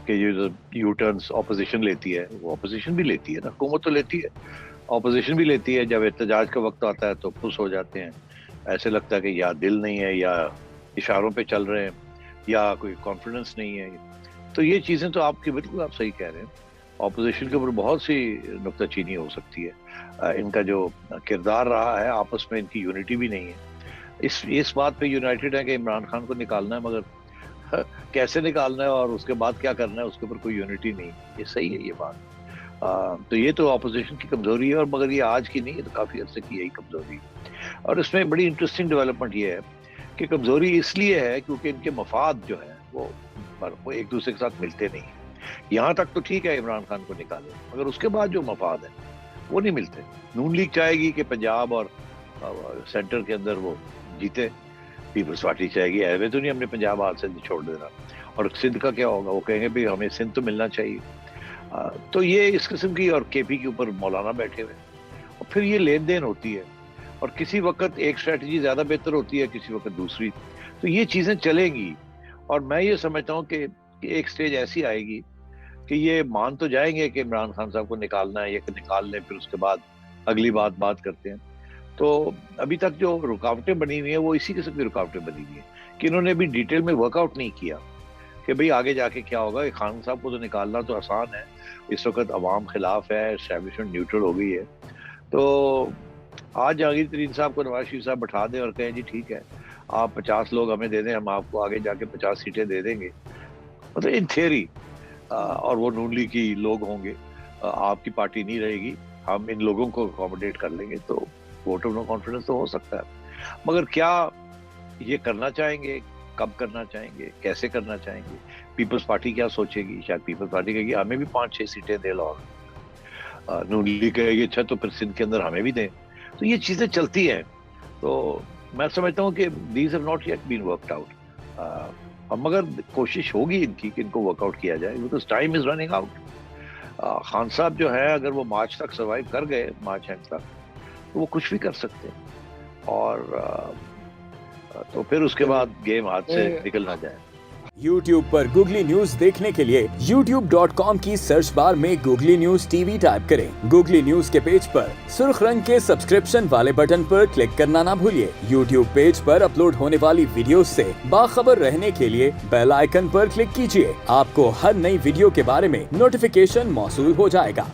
کہ یہ you turns opposition لیتی ہے، وہ اپوزیشن بھی لیتی ہے نا، حکومت تو لیتی ہے، اپوزیشن بھی لیتی ہے. جب احتجاج کا وقت آتا ہے تو پس ہو جاتے ہیں، ایسے لگتا ہے کہ یا دل نہیں ہے یا اشاروں پہ چل رہے ہیں یا کوئی کانفیڈنس نہیں ہے. تو یہ چیزیں تو آپ کی بالکل آپ صحیح کہہ رہے ہیں. اپوزیشن کے اوپر بہت سی نکتہ چینی ہو سکتی ہے. ان کا جو کردار رہا ہے آپس میں ان کی یونٹی بھی نہیں ہے. اس بات پہ یونائٹڈ ہے کہ عمران خان کو نکالنا ہے، مگر کیسے نکالنا ہے اور اس کے بعد کیا کرنا ہے اس کے اوپر کوئی یونٹی نہیں. یہ صحیح ہے یہ بات. تو یہ تو اپوزیشن کی کمزوری ہے، اور مگر یہ آج کی نہیں، یہ تو کافی عرصے کی یہی کمزوری ہے. اور اس میں بڑی انٹرسٹنگ ڈیولپمنٹ یہ ہے کہ کمزوری اس لیے ہے کیونکہ ان کے مفاد جو ہیں وہ ایک دوسرے کے ساتھ ملتے نہیں ہیں. یہاں تک تو ٹھیک ہے عمران خان کو نکالے، مگر اس کے بعد جو مفاد ہیں وہ نہیں ملتے. نون لیگ چاہے گی کہ پنجاب اور سینٹر کے اندر وہ جیتے، پیپلز پارٹی چاہے گی ایوے تو نہیں ہم نے پنجاب ہاتھ سے چھوڑ دینا. اور سندھ کا کیا ہوگا؟ وہ کہیں گے بھی ہمیں سندھ تو ملنا چاہیے. تو یہ اس قسم کی، اور کے پی کے اوپر مولانا بیٹھے ہوئے، اور پھر یہ لین دین ہوتی ہے، اور کسی وقت ایک اسٹریٹجی زیادہ بہتر ہوتی ہے، کسی وقت دوسری. تو یہ چیزیں چلیں گی، اور میں یہ سمجھتا ہوں کہ ایک سٹیج ایسی آئے گی کہ یہ مان تو جائیں گے کہ عمران خان صاحب کو نکالنا ہے، یا کہ نکال لیں، پھر اس کے بعد اگلی بات کرتے ہیں. تو ابھی تک جو رکاوٹیں بنی ہوئی ہیں وہ اسی قسم کی رکاوٹیں بنی ہوئی ہیں کہ انہوں نے ابھی ڈیٹیل میں ورک آؤٹ نہیں کیا کہ بھئی آگے جا کے کیا ہوگا. خان صاحب کو تو نکالنا تو آسان ہے، اس وقت عوام خلاف ہے، اسٹیبلشمنٹ نیوٹرل ہو گئی ہے. تو آج جہانگیر ترین صاحب کو نواز شریف صاحب بٹھا دیں اور کہیں جی ٹھیک ہے آپ 50 لوگ ہمیں دے دیں، ہم آپ کو آگے جا کے 50 سیٹیں دے دیں گے، مطلب ان تھیوری، اور وہ نون لیگ کی لوگ ہوں گے، آپ کی پارٹی نہیں رہے گی، ہم ان لوگوں کو اکوموڈیٹ کر لیں گے، تو ووٹ آف نو کانفیڈنس تو ہو سکتا ہے. مگر کیا یہ کرنا چاہیں گے، کب کرنا چاہیں گے، کیسے کرنا چاہیں گے، پیپلز پارٹی کیا سوچے گی؟ شاید پیپلز پارٹی کہے گی ہمیں بھی 5-6 سیٹیں دے لو. نون لیگ کہے گی اچھا تو پھر سندھ کے اندر ہمیں بھی دیں. تو یہ چیزیں چلتی ہیں. تو میں سمجھتا ہوں کہ these have not yet been worked out, مگر کوشش ہوگی ان کی کہ ان کو ورک آؤٹ کیا جائے، because time is running out. Khan صاحب جو ہے اگر وہ مارچ تک سروائیو کر گئے، مارچ اینڈ تک، تو وہ کچھ بھی کر سکتے ہیں، اور تو پھر اس کے بعد گیم ہاتھ سے نکل نہ جائے. YouTube پر گوگلی نیوز دیکھنے کے لیے youtube.com کی سرچ بار میں googly news T V type کریں. گوگلی نیوز کے پیج پر سرخ رنگ کے سبسکرپشن والے بٹن پر کلک کرنا نہ بھولیے. YouTube پیج پر اپلوڈ ہونے والی ویڈیوز سے باخبر رہنے کے لیے بیل آئیکن پر کلک کیجیے. آپ کو ہر نئی ویڈیو کے بارے میں نوٹیفیکیشن موصول ہو جائے گا.